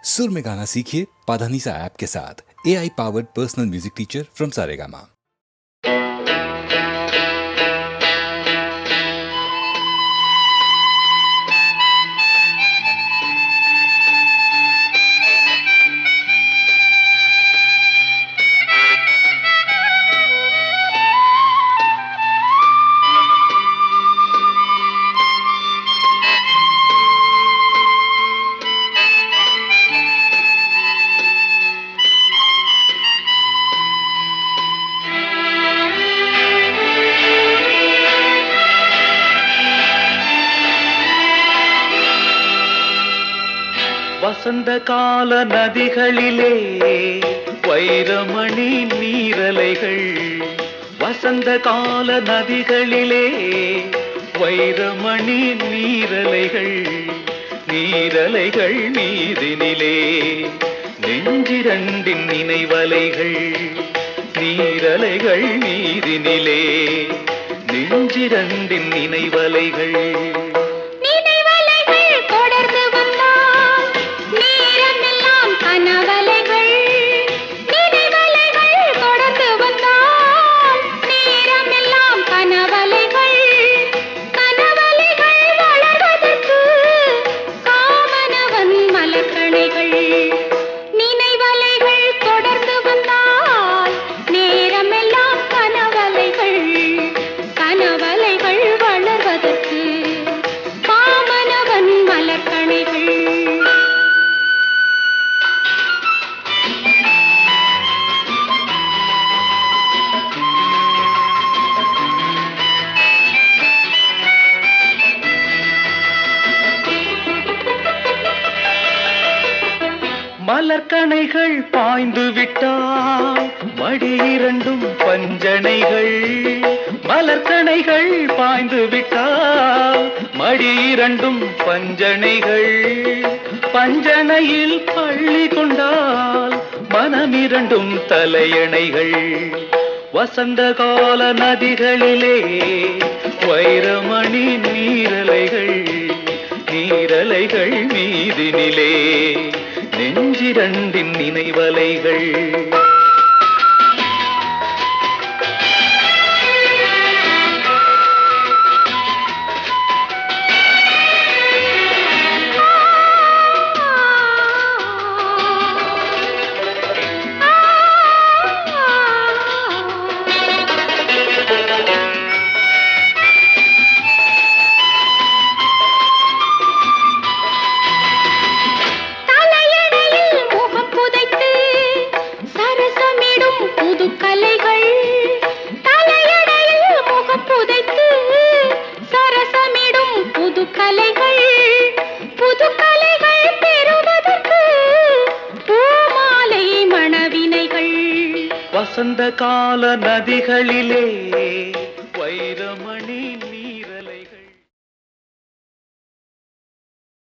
सुर में गाना सीखिए पाधानीसा ऐप के साथ। AI powered personal music teacher from Saregama. வசந்த கால நதிகளிலே வைரமணி நீரலைகள், வசந்த கால நதிகளிலே வைரமணி நீரலைகள், நீரலைகள் மீதினிலே நெஞ்சிரண்டின் நினைவலைகள், நீரலைகள் மீதினிலே நெஞ்சிரண்டின் நினைவலைகள். மலர்கணைகள் பாய்ந்து விட்டால் மடி இரண்டும் பஞ்சனைகள், மலர்கணைகள் பாய்ந்து விட்டால் மடி இரண்டும் பஞ்சனைகள், பஞ்சனையில் பள்ளி கொண்டால் மனமிரண்டும் தலையணைகள். வசந்த கால நதிகளிலே வைரமணி நீரலைகள், நீரலைகள் மீதினிலே நெஞ்சிரண்டின் நினைவலைகள். வசந்த கால நதிகளிலே வைரமணி